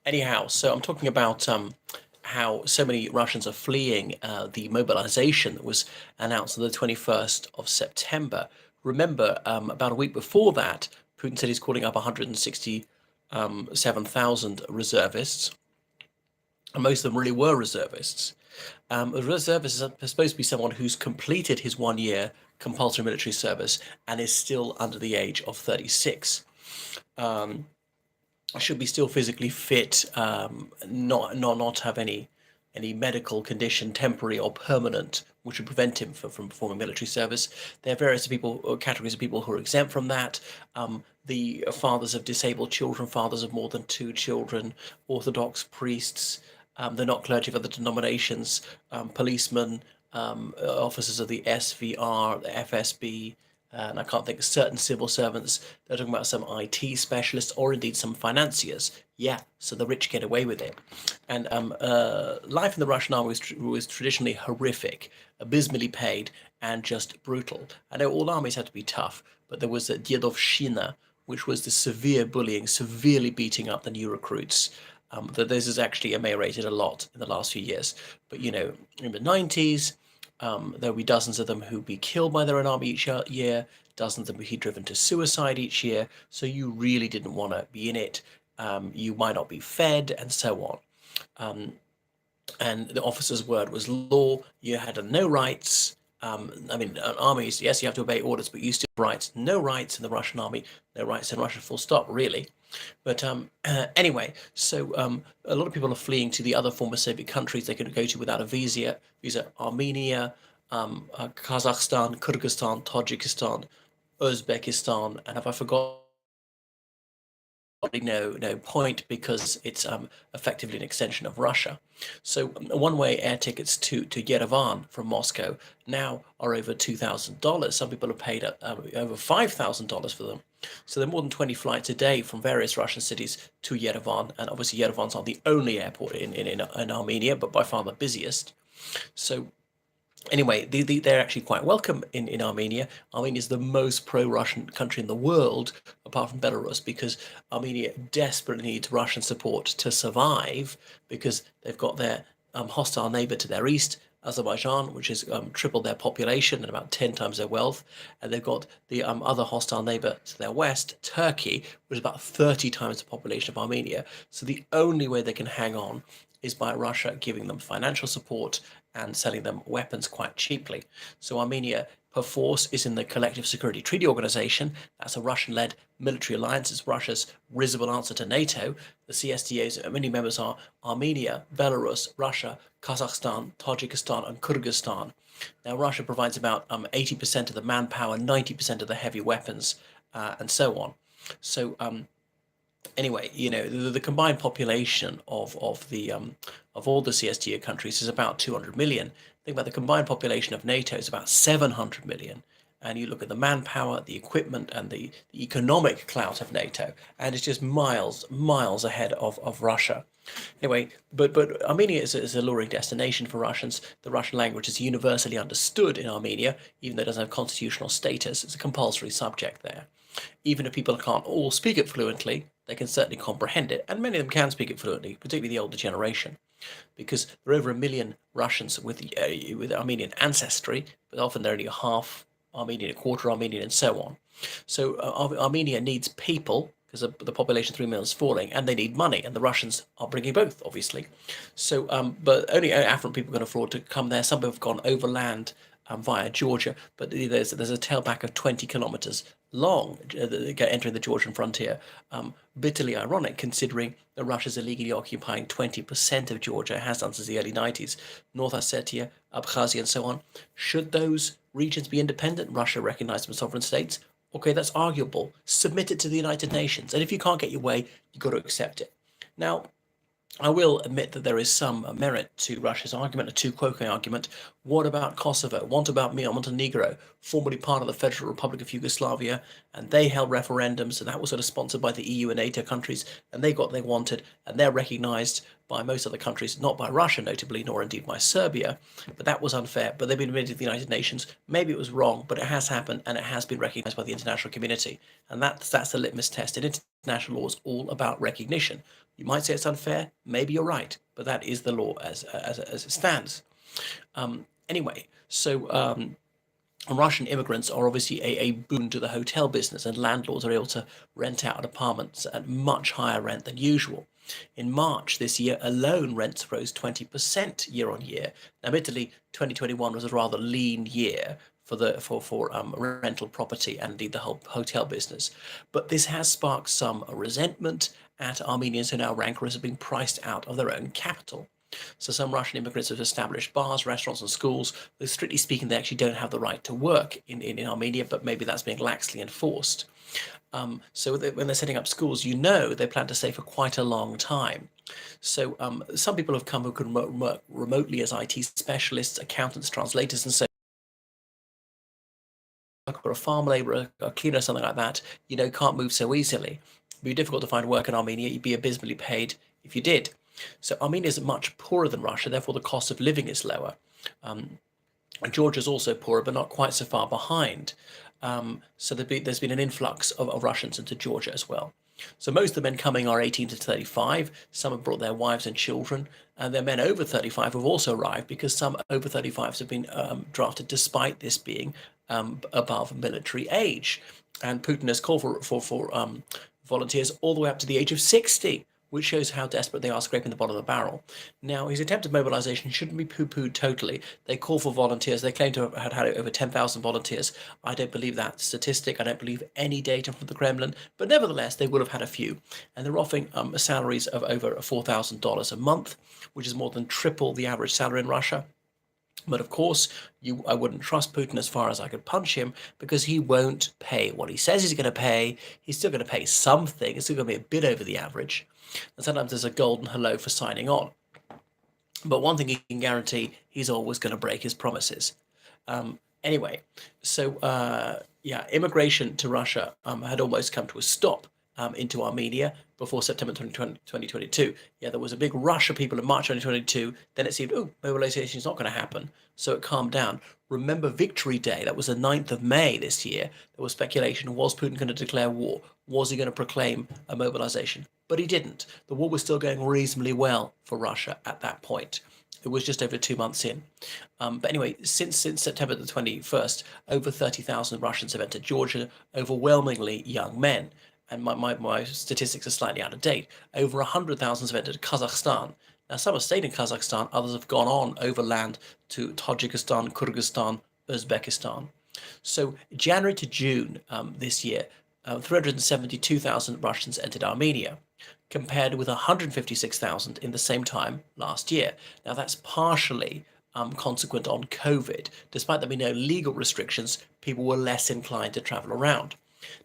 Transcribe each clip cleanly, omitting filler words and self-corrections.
Anyhow, so I'm talking about how so many Russians are fleeing the mobilization that was announced on the 21st of September. Remember, about a week before that, Putin said he's calling up 167,000 reservists, and most of them really were reservists. A reservist is supposed to be someone who's completed his 1 year compulsory military service and is still under the age of 36. Should be still physically fit, not have any medical condition, temporary or permanent, which would prevent him from performing military service. There are various people, categories of people who are exempt from that. The fathers of disabled children, fathers of more than two children, Orthodox priests. They're not clergy of other denominations, policemen, officers of the SVR, the FSB, and I can't think of certain civil servants. They're talking about some IT specialists or indeed some financiers. Yeah, so the rich get away with it. And life in the Russian army was traditionally horrific, abysmally paid, and just brutal. I know all armies have to be tough, but there was a Diedovshchina, which was the severe bullying, severely beating up the new recruits. That this has actually ameliorated a lot in the last few years. But in the 90s, there'll be dozens of them who'll be killed by their own army each year, dozens of them will be driven to suicide each year. So you really didn't want to be in it. You might not be fed, and so on. And the officer's word was law. You had no rights. Armies, yes, you have to obey orders, but you still have rights. No rights in the Russian army, no rights in Russia, full stop, really. But anyway, so a lot of people are fleeing to the other former Soviet countries they could go to without a visa. Armenia, Kazakhstan, Kyrgyzstan, Tajikistan, Uzbekistan, and have I forgotten? No point, because it's effectively an extension of Russia. So one-way air tickets to Yerevan from Moscow now are over $2,000. Some people have paid over $5,000 for them. So there are more than 20 flights a day from various Russian cities to Yerevan, and obviously Yerevan's not the only airport in Armenia, but by far the busiest. So anyway, they're actually quite welcome in Armenia. Armenia is the most pro-Russian country in the world, apart from Belarus, because Armenia desperately needs Russian support to survive, because they've got their hostile neighbor to their east, Azerbaijan, which is triple their population and about 10 times their wealth. And they've got the other hostile neighbor to their west, Turkey, which is about 30 times the population of Armenia. So the only way they can hang on is by Russia giving them financial support and selling them weapons quite cheaply. So Armenia, perforce, is in the Collective Security Treaty Organization. That's a Russian-led military alliance. It's Russia's risible answer to NATO. The CSTO's many members are Armenia, Belarus, Russia, Kazakhstan, Tajikistan, and Kyrgyzstan. Now, Russia provides about 80% of the manpower, 90% of the heavy weapons, and so on. So anyway, the combined population of all the CSTO countries is about 200 million. Think about the combined population of NATO is about 700 million. And you look at the manpower, the equipment, and the economic clout of NATO, and it's just miles ahead of Russia. Anyway, but Armenia is a alluring destination for Russians. The Russian language is universally understood in Armenia, even though it doesn't have constitutional status. It's a compulsory subject there. Even if people can't all speak it fluently, they can certainly comprehend it, and many of them can speak it fluently, particularly the older generation, because there are over 1 million Russians with Armenian ancestry, but often they're only half Armenian, a quarter Armenian, and so on. So Armenia needs people, because the population of 3 million is falling, and they need money, and the Russians are bringing both, obviously. So, but only affluent people can afford to come there. Some people have gone overland via Georgia, but there's a tailback of 20 kilometers long entering the Georgian frontier. Bitterly ironic, considering that Russia's illegally occupying 20% of Georgia, has done since the early 90s, North Ossetia, Abkhazia, and so on. Should those regions be independent? Russia recognized them as sovereign states? Okay, that's arguable. Submit it to the United Nations, and if you can't get your way, you've got to accept it. Now, I will admit that there is some merit to Russia's argument, a two-quoque argument. What about Kosovo? What about Montenegro, formerly part of the Federal Republic of Yugoslavia, and they held referendums, and that was sort of sponsored by the EU and NATO countries, and they got what they wanted, and they're recognized by most other countries, not by Russia notably, nor indeed by Serbia, but that was unfair. But they've been admitted to the United Nations. Maybe it was wrong, but it has happened, and it has been recognized by the international community, and that's the litmus test. And international law is all about recognition. You might say it's unfair. Maybe you're right, but that is the law as it stands. Anyway, so Russian immigrants are obviously a boon to the hotel business, and landlords are able to rent out apartments at much higher rent than usual. In March this year alone, rents rose 20% year on year. Now, admittedly, 2021 was a rather lean year for rental property and indeed the whole hotel business. But this has sparked some resentment at Armenians who now rank as being priced out of their own capital. So some Russian immigrants have established bars, restaurants, and schools. Though strictly speaking, they actually don't have the right to work in Armenia, but maybe that's being laxly enforced. When they're setting up schools, they plan to stay for quite a long time. So some people have come who can work remotely as IT specialists, accountants, translators, and so or a farm labourer, a cleaner, something like that, can't move so easily. It'd be difficult to find work in Armenia. You'd be abysmally paid if you did. So Armenia is much poorer than Russia, therefore the cost of living is lower. Georgia is also poorer, but not quite so far behind. There's been an influx of Russians into Georgia as well. So most of the men coming are 18 to 35. Some have brought their wives and children, and their men over 35 have also arrived because some over 35s have been drafted despite this being above military age. And Putin has called for volunteers all the way up to the age of 60, which shows how desperate they are, scraping the bottom of the barrel. Now, his attempted mobilization shouldn't be poo-pooed totally. They call for volunteers. They claim to have had over 10,000 volunteers. I don't believe that statistic. I don't believe any data from the Kremlin, but nevertheless, they will have had a few. And they're offering salaries of over $4,000 a month, which is more than triple the average salary in Russia. But of course, I wouldn't trust Putin as far as I could punch him, because he won't pay what he says he's going to pay. He's still going to pay something. It's still going to be a bit over the average. And sometimes there's a golden hello for signing on. But one thing he can guarantee, he's always going to break his promises. Anyway, immigration to Russia had almost come to a stop into Armenia before September 2022. Yeah, there was a big rush of people in March 2022. Then it seemed, mobilization is not going to happen. So it calmed down. Remember Victory Day? That was the 9th of May this year. There was speculation, was Putin going to declare war? Was he going to proclaim a mobilization? But he didn't. The war was still going reasonably well for Russia at that point. It was just over 2 months in. But anyway, since September the 21st, over 30,000 Russians have entered Georgia, overwhelmingly young men. And my statistics are slightly out of date. Over 100,000 have entered Kazakhstan. Now, some have stayed in Kazakhstan, others have gone on overland to Tajikistan, Kyrgyzstan, Uzbekistan. So January to June this year, 372,000 Russians entered Armenia, compared with 156,000 in the same time last year. Now, that's partially consequent on COVID. Despite there being no legal restrictions, people were less inclined to travel around.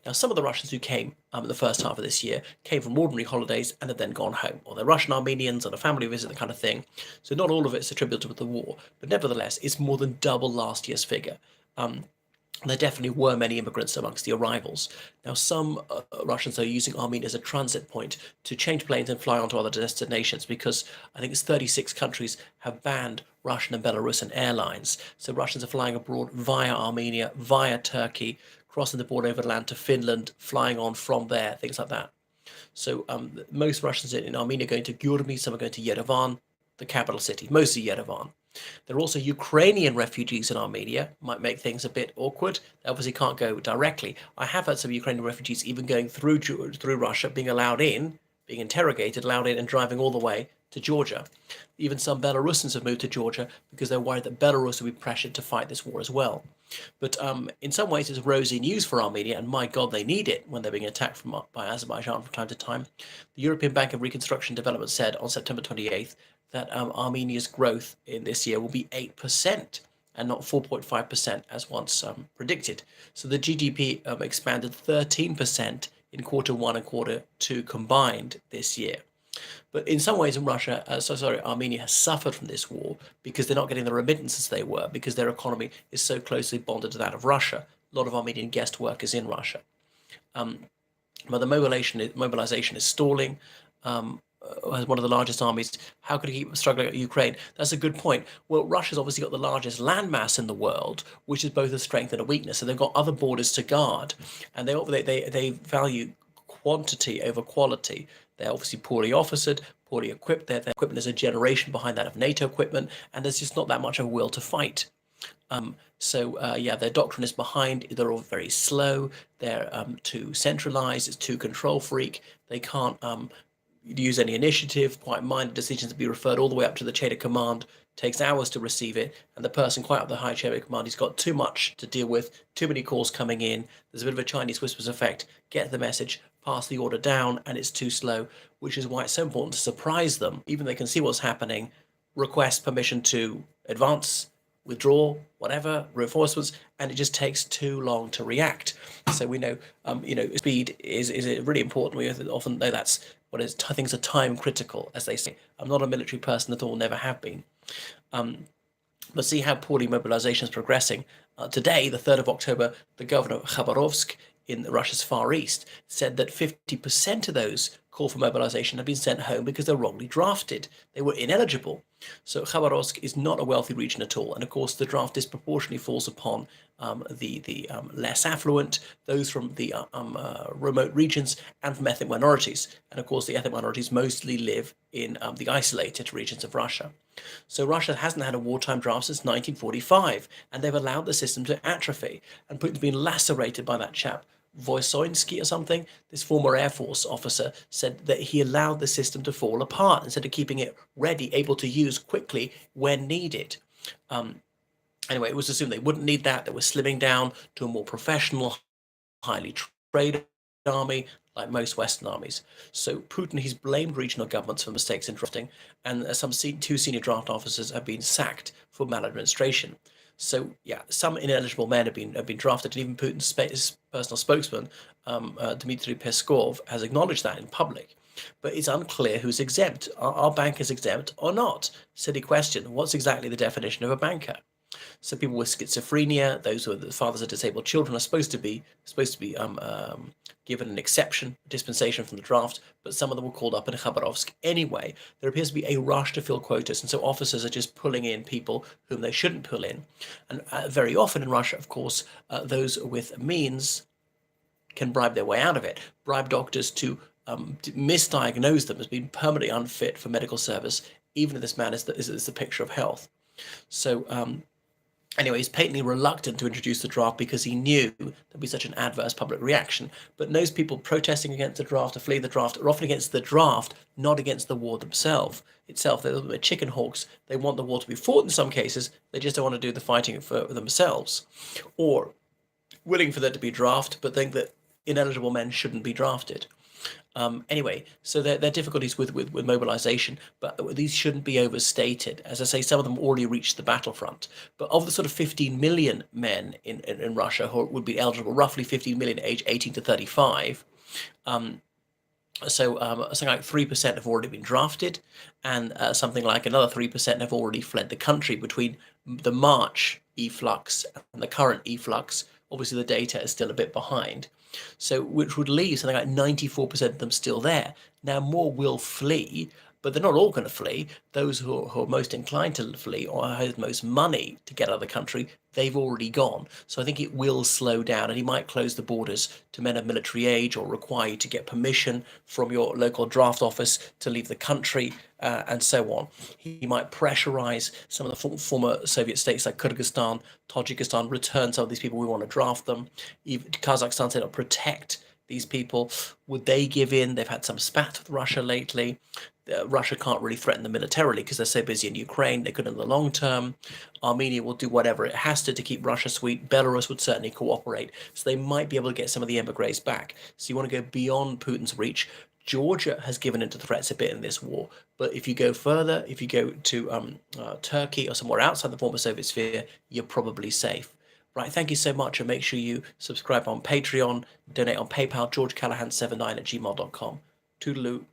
Now, some of the Russians who came in the first half of this year came from ordinary holidays and have then gone home, or they're Russian Armenians on a family visit, the kind of thing. So not all of it's attributable to the war, but nevertheless, it's more than double last year's figure. There definitely were many immigrants amongst the arrivals. Now, some Russians are using Armenia as a transit point to change planes and fly on to other destinations, because I think it's 36 countries have banned Russian and Belarusian airlines. So Russians are flying abroad via Armenia, via Turkey, crossing the border overland to Finland, flying on from there, things like that. So most Russians in Armenia are going to Gyurmy, some are going to Yerevan, the capital city, mostly Yerevan. There are also Ukrainian refugees in Armenia. Might make things a bit awkward. They obviously can't go directly. I have had some Ukrainian refugees even going through Russia, being allowed in, being interrogated, allowed in, and driving all the way to Georgia. Even some Belarusians have moved to Georgia because they're worried that Belarus will be pressured to fight this war as well. But in some ways, it's rosy news for Armenia, and my God, they need it when they're being attacked by Azerbaijan from time to time. The European Bank of Reconstruction and Development said on September 28th that Armenia's growth in this year will be 8% and not 4.5% as once predicted. So the GDP expanded 13% in quarter one and quarter two combined this year. But in some ways in Armenia has suffered from this war because they're not getting the remittances they were, because their economy is so closely bonded to that of Russia. A lot of Armenian guest workers in Russia. But the mobilization is stalling. Has one of the largest armies. How could he keep struggling at Ukraine? That's a good point. Well, Russia's obviously got the largest landmass in the world, which is both a strength and a weakness. So they've got other borders to guard, and they value quantity over quality. They're obviously poorly officered, poorly equipped. Their equipment is a generation behind that of NATO equipment, and there's just not that much of a will to fight. Yeah, their doctrine is behind. They're all very slow. They're too centralized. It's too control freak. They can't use any initiative. Quite minor decisions to be referred all the way up to the chain of command. Takes hours to receive it, and the person quite up the high chain of command, he's got too much to deal with, too many calls coming in. There's a bit of a Chinese whispers effect. Get the message, pass the order down, and it's too slow, which is why it's so important to surprise them, even though they can see what's happening, request permission to advance, withdraw, whatever, reinforcements, and it just takes too long to react. So we know, speed is really important. We often know that's what is. Things are time critical, as they say. I'm not a military person at all, never have been. But see how poorly mobilization is progressing. Today, the 3rd of October, the governor of Khabarovsk in Russia's Far East said that 50% of those call for mobilization have been sent home because they're wrongly drafted. They were ineligible. So Khabarovsk is not a wealthy region at all. And of course, the draft disproportionately falls upon the less affluent, those from the remote regions, and from ethnic minorities. And of course, the ethnic minorities mostly live in the isolated regions of Russia. So Russia hasn't had a wartime draft since 1945, and they've allowed the system to atrophy. And Putin's been lacerated by that chap, Voisoinsky or something. This former Air Force officer said that he allowed the system to fall apart instead of keeping it ready, able to use quickly when needed. Anyway, it was assumed they wouldn't need that. They were slimming down to a more professional, highly trained army, like most Western armies. So Putin, he's blamed regional governments for mistakes in drafting, and two senior draft officers have been sacked for maladministration. So yeah, some ineligible men have been drafted, and even Putin's personal spokesman, Dmitry Peskov, has acknowledged that in public. But it's unclear who's exempt. Are bankers exempt or not? Silly question. What's exactly the definition of a banker? So people with schizophrenia, those who are the fathers of disabled children, are supposed to be given an exception, dispensation from the draft, but some of them were called up in Khabarovsk anyway. There appears to be a rush to fill quotas, and so officers are just pulling in people whom they shouldn't pull in. And very often in Russia, of course, those with means can bribe their way out of it, bribe doctors to misdiagnose them as being permanently unfit for medical service, even if this man is the picture of health. So anyway, he's patently reluctant to introduce the draft because he knew there'd be such an adverse public reaction. But those people protesting against the draft or fleeing the draft are often against the draft, not against the war themselves. They're chicken hawks. They want the war to be fought in some cases. They just don't want to do the fighting for themselves. Or willing for there to be draft, but think that ineligible men shouldn't be drafted. Anyway, so there are difficulties with mobilization, but these shouldn't be overstated. As I say, some of them already reached the battlefront. But of the sort of 15 million men in Russia who would be eligible, roughly 15 million age 18 to 35, something like 3% have already been drafted, and something like another 3% have already fled the country between the March efflux and the current efflux. Obviously, the data is still a bit behind. So, which would leave something like 94% of them still there. Now, more will flee, but they're not all going to flee. Those who are most inclined to flee or have the most money to get out of the country, they've already gone. So I think it will slow down, and he might close the borders to men of military age or require you to get permission from your local draft office to leave the country, and so on. He might pressurize some of the former Soviet states like Kyrgyzstan, Tajikistan, return some of these people, we want to draft them. Even Kazakhstan said, protect these people. Would they give in? They've had some spat with Russia lately. Russia can't really threaten them militarily because they're so busy in Ukraine. They could in the long term. Armenia will do whatever it has to keep Russia sweet. Belarus would certainly cooperate. So they might be able to get some of the emigres back. So you want to go beyond Putin's reach. Georgia has given into the threats a bit in this war. But if you go further, if you go to Turkey or somewhere outside the former Soviet sphere, you're probably safe. Right, thank you so much, and make sure you subscribe on Patreon, donate on PayPal, georgecallahan79@gmail.com. Toodaloo.